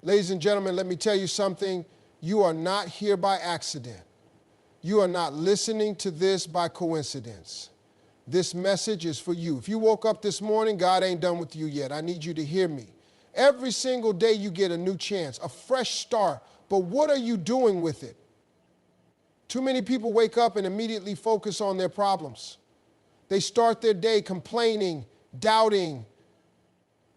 Ladies and gentlemen, let me tell you something. You are not here by accident. You are not listening to this by coincidence. This message is for you. If you woke up this morning, God ain't done with you yet. I need you to hear me. Every single day you get a new chance, a fresh start. But what are you doing with it? Too many people wake up and immediately focus on their problems. They start their day complaining, doubting,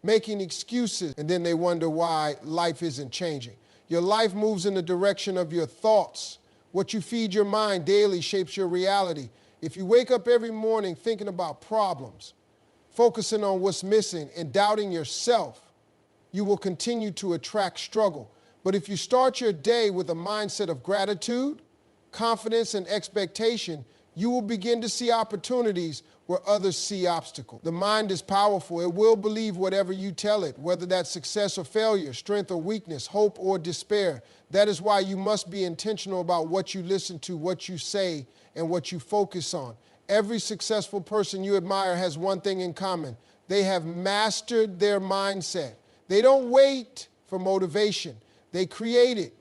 making excuses, and then they wonder why life isn't changing. Your life moves in the direction of your thoughts. What you feed your mind daily shapes your reality. If you wake up every morning thinking about problems, focusing on what's missing, and doubting yourself, you will continue to attract struggle. But if you start your day with a mindset of gratitude, confidence, and expectation, you will begin to see opportunities where others see obstacles. The mind is powerful. It will believe whatever you tell it, whether that's success or failure, strength or weakness, hope or despair. That is why you must be intentional about what you listen to, what you say, and what you focus on. Every successful person you admire has one thing in common. They have mastered their mindset. They don't wait for motivation. They create it.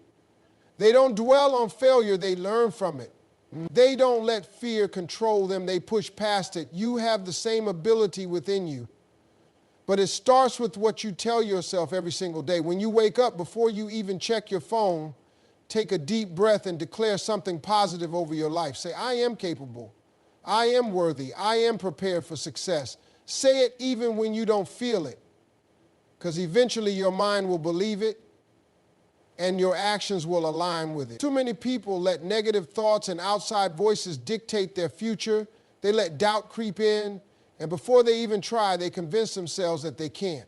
They don't dwell on failure. They learn from it. They don't let fear control them. They push past it. You have the same ability within you. But it starts with what you tell yourself every single day. When you wake up, before you even check your phone, take a deep breath and declare something positive over your life. Say, I am capable. I am worthy. I am prepared for success. Say it even when you don't feel it, because eventually your mind will believe it and your actions will align with it. Too many people let negative thoughts and outside voices dictate their future. They let doubt creep in, and before they even try, they convince themselves that they can't.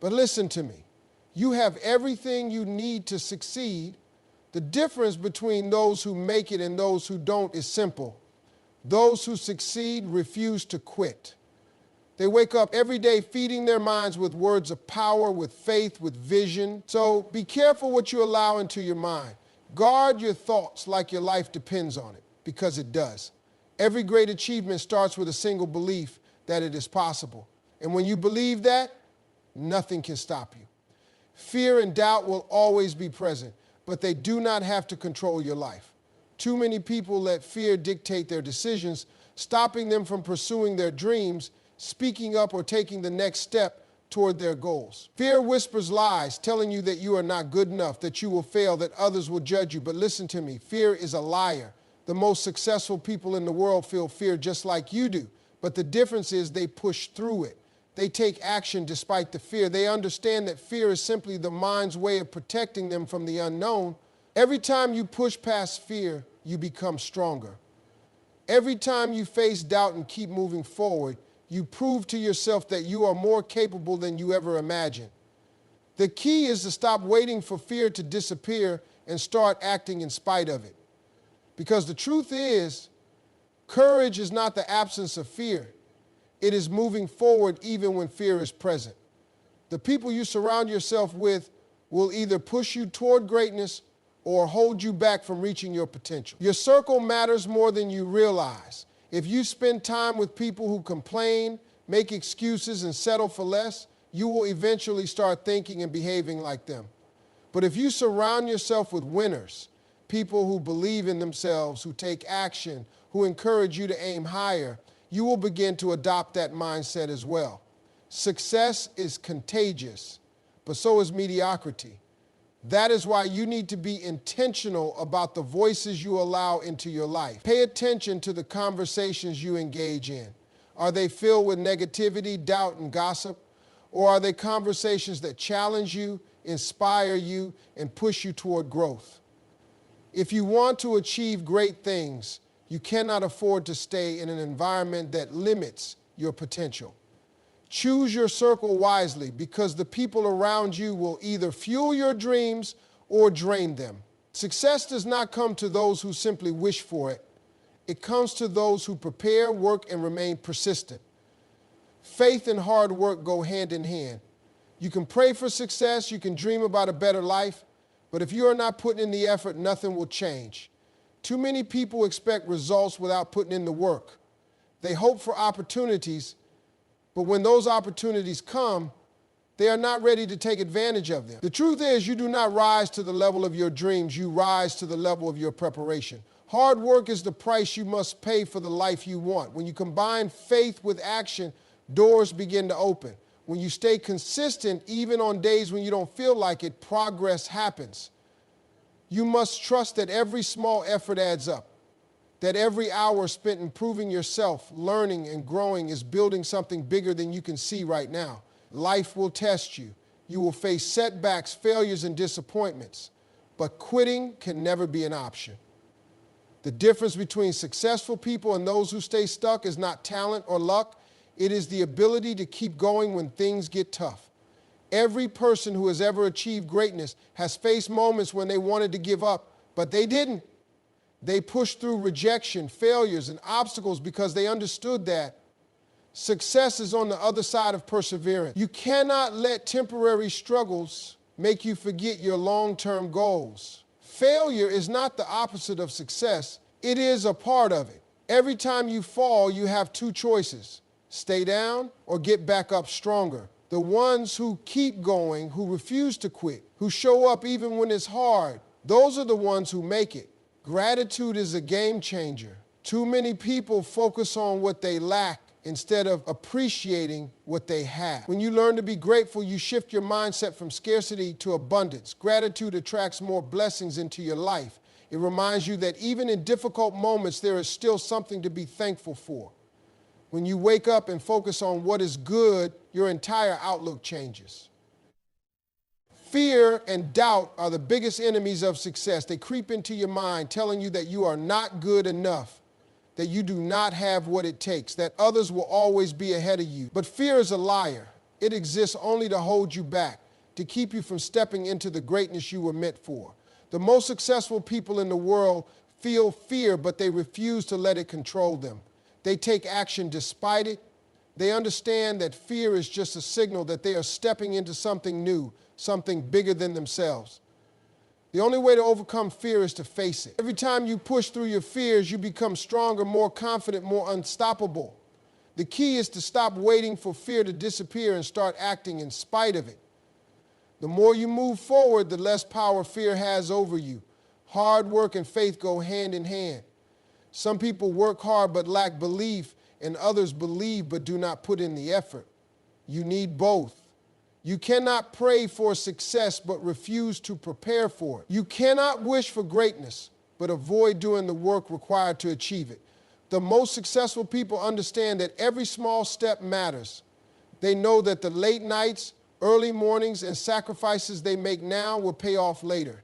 But listen to me. You have everything you need to succeed. The difference between those who make it and those who don't is simple. Those who succeed refuse to quit. They wake up every day feeding their minds with words of power, with faith, with vision. So be careful what you allow into your mind. Guard your thoughts like your life depends on it, because it does. Every great achievement starts with a single belief that it is possible. And when you believe that, nothing can stop you. Fear and doubt will always be present, but they do not have to control your life. Too many people let fear dictate their decisions, stopping them from pursuing their dreams, speaking up, or taking the next step toward their goals. Fear whispers lies, telling you that you are not good enough, that you will fail, that others will judge you. But listen to me, fear is a liar. The most successful people in the world feel fear just like you do. But the difference is they push through it. They take action despite the fear. They understand that fear is simply the mind's way of protecting them from the unknown. Every time you push past fear, you become stronger. Every time you face doubt and keep moving forward, you prove to yourself that you are more capable than you ever imagined. The key is to stop waiting for fear to disappear and start acting in spite of it. Because the truth is, courage is not the absence of fear. It is moving forward even when fear is present. The people you surround yourself with will either push you toward greatness or hold you back from reaching your potential. Your circle matters more than you realize. If you spend time with people who complain, make excuses, and settle for less, you will eventually start thinking and behaving like them. But if you surround yourself with winners, people who believe in themselves, who take action, who encourage you to aim higher, you will begin to adopt that mindset as well. Success is contagious, but so is mediocrity. That is why you need to be intentional about the voices you allow into your life. Pay attention to the conversations you engage in. Are they filled with negativity, doubt, and gossip? Or are they conversations that challenge you, inspire you, and push you toward growth? If you want to achieve great things, you cannot afford to stay in an environment that limits your potential. Choose your circle wisely, because the people around you will either fuel your dreams or drain them. Success does not come to those who simply wish for it. It comes to those who prepare, work, and remain persistent. Faith and hard work go hand in hand. You can pray for success, you can dream about a better life, but if you are not putting in the effort, nothing will change. Too many people expect results without putting in the work. They hope for opportunities, but when those opportunities come, They are not ready to take advantage of them. The truth is, you do not rise to the level of your dreams. You rise to the level of your preparation. Hard work is the price you must pay for the life you want. When you combine faith with action, doors begin to open. When you stay consistent, even on days when you don't feel like it, progress happens. You must trust that every small effort adds up, that every hour spent improving yourself, learning and growing is building something bigger than you can see right now. Life will test you. You will face setbacks, failures, and disappointments, but quitting can never be an option. The difference between successful people and those who stay stuck is not talent or luck. It is the ability to keep going when things get tough. Every person who has ever achieved greatness has faced moments when they wanted to give up, but they didn't. They pushed through rejection, failures, and obstacles because they understood that success is on the other side of perseverance. You cannot let temporary struggles make you forget your long-term goals. Failure is not the opposite of success. It is a part of it. Every time you fall, you have two choices: stay down or get back up stronger. The ones who keep going, who refuse to quit, who show up even when it's hard, those are the ones who make it. Gratitude is a game changer. Too many people focus on what they lack instead of appreciating what they have. When you learn to be grateful, you shift your mindset from scarcity to abundance. Gratitude attracts more blessings into your life. It reminds you that even in difficult moments, there is still something to be thankful for. When you wake up and focus on what is good, your entire outlook changes. Fear and doubt are the biggest enemies of success. They creep into your mind, telling you that you are not good enough, that you do not have what it takes, that others will always be ahead of you. But fear is a liar. It exists only to hold you back, to keep you from stepping into the greatness you were meant for. The most successful people in the world feel fear, but they refuse to let it control them. They take action despite it. They understand that fear is just a signal that they are stepping into something new, something bigger than themselves. The only way to overcome fear is to face it. Every time you push through your fears, you become stronger, more confident, more unstoppable. The key is to stop waiting for fear to disappear and start acting in spite of it. The more you move forward, the less power fear has over you. Hard work and faith go hand in hand. Some people work hard but lack belief, and others believe but do not put in the effort. You need both. You cannot pray for success but refuse to prepare for it. You cannot wish for greatness but avoid doing the work required to achieve it. The most successful people understand that every small step matters. They know that the late nights, early mornings, and sacrifices they make now will pay off later.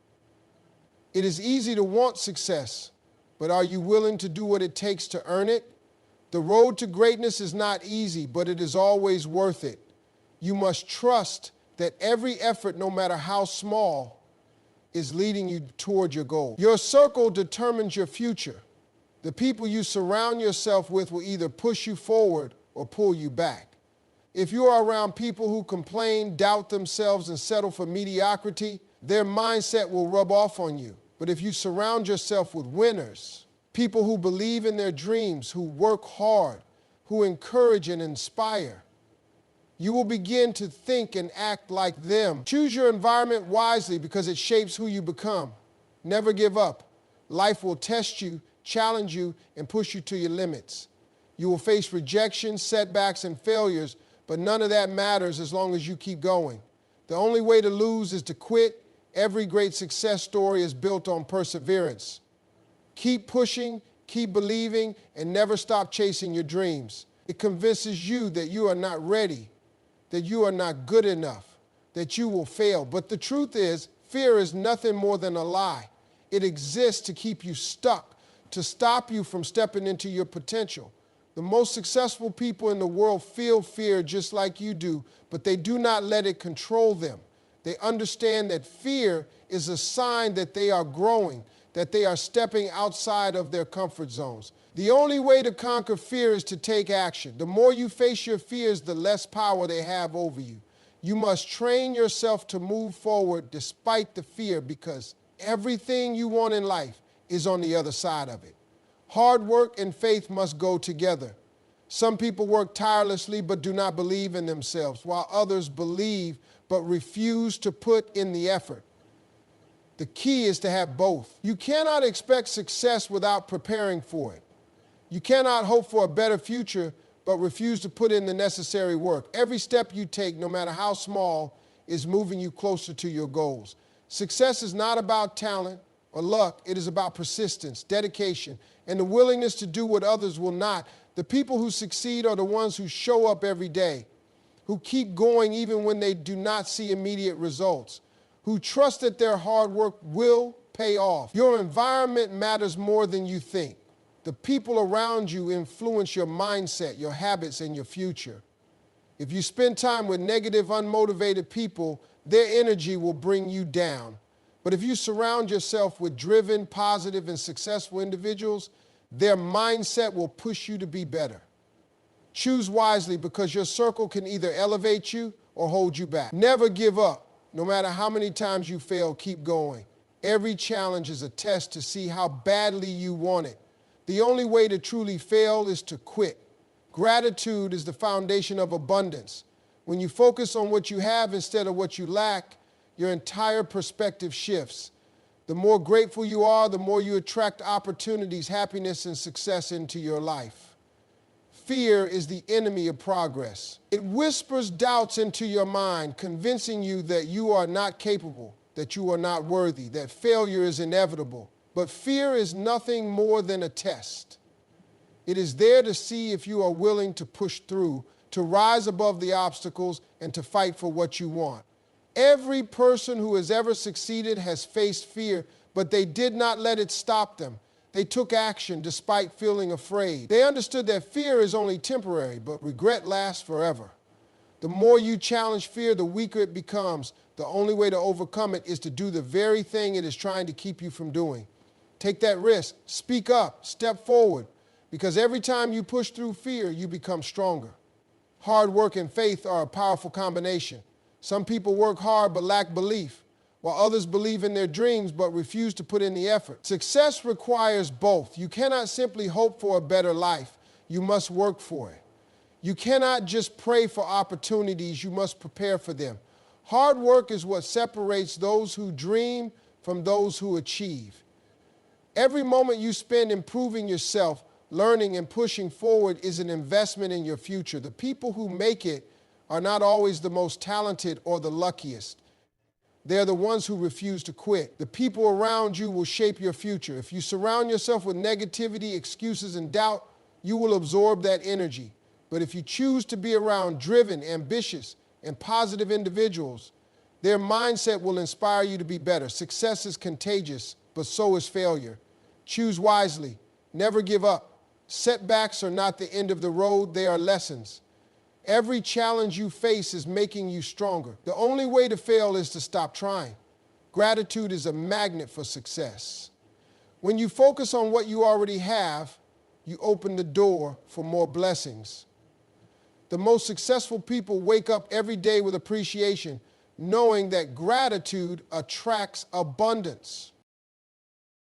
It is easy to want success, but are you willing to do what it takes to earn it? The road to greatness is not easy, but it is always worth it. You must trust that every effort, no matter how small, is leading you toward your goal. Your circle determines your future. The people you surround yourself with will either push you forward or pull you back. If you are around people who complain, doubt themselves, and settle for mediocrity, their mindset will rub off on you. But if you surround yourself with winners, people who believe in their dreams, who work hard, who encourage and inspire, you will begin to think and act like them. Choose your environment wisely because it shapes who you become. Never give up. Life will test you, challenge you, and push you to your limits. You will face rejection, setbacks, and failures, but none of that matters as long as you keep going. The only way to lose is to quit. Every great success story is built on perseverance. Keep pushing, keep believing, and never stop chasing your dreams. It convinces you that you are not ready, that you are not good enough, that you will fail. But the truth is, fear is nothing more than a lie. It exists to keep you stuck, to stop you from stepping into your potential. The most successful people in the world feel fear just like you do, but they do not let it control them. They understand that fear is a sign that they are growing, that they are stepping outside of their comfort zones. The only way to conquer fear is to take action. The more you face your fears, the less power they have over you. You must train yourself to move forward despite the fear, because everything you want in life is on the other side of it. Hard work and faith must go together. Some people work tirelessly but do not believe in themselves, while others believe but refuse to put in the effort. The key is to have both. You cannot expect success without preparing for it. You cannot hope for a better future but refuse to put in the necessary work. Every step you take, no matter how small, is moving you closer to your goals. Success is not about talent or luck. It is about persistence, dedication, and the willingness to do what others will not. The people who succeed are the ones who show up every day, who keep going even when they do not see immediate results, who trust that their hard work will pay off. Your environment matters more than you think. The people around you influence your mindset, your habits, and your future. If you spend time with negative, unmotivated people, their energy will bring you down. But if you surround yourself with driven, positive, and successful individuals, their mindset will push you to be better. Choose wisely, because your circle can either elevate you or hold you back. Never give up. No matter how many times you fail, keep going. Every challenge is a test to see how badly you want it. The only way to truly fail is to quit. Gratitude is the foundation of abundance. When you focus on what you have instead of what you lack, your entire perspective shifts. The more grateful you are, the more you attract opportunities, happiness, and success into your life. Fear is the enemy of progress. It whispers doubts into your mind, convincing you that you are not capable, that you are not worthy, that failure is inevitable. But fear is nothing more than a test. It is there to see if you are willing to push through, to rise above the obstacles, and to fight for what you want. Every person who has ever succeeded has faced fear, but they did not let it stop them. They took action despite feeling afraid. They understood that fear is only temporary, but regret lasts forever. The more you challenge fear, the weaker it becomes. The only way to overcome it is to do the very thing it is trying to keep you from doing. Take that risk, speak up, step forward, because every time you push through fear, you become stronger. Hard work and faith are a powerful combination. Some people work hard but lack belief, while others believe in their dreams but refuse to put in the effort. Success requires both. You cannot simply hope for a better life. You must work for it. You cannot just pray for opportunities. You must prepare for them. Hard work is what separates those who dream from those who achieve. Every moment you spend improving yourself, learning and pushing forward is an investment in your future. The people who make it are not always the most talented or the luckiest. They're the ones who refuse to quit. The people around you will shape your future. If you surround yourself with negativity, excuses, and doubt, you will absorb that energy. But if you choose to be around driven, ambitious, and positive individuals, their mindset will inspire you to be better. Success is contagious, but so is failure. Choose wisely. Never give up. Setbacks are not the end of the road. They are lessons. Every challenge you face is making you stronger. The only way to fail is to stop trying. Gratitude is a magnet for success. When you focus on what you already have, you open the door for more blessings. The most successful people wake up every day with appreciation, knowing that gratitude attracts abundance.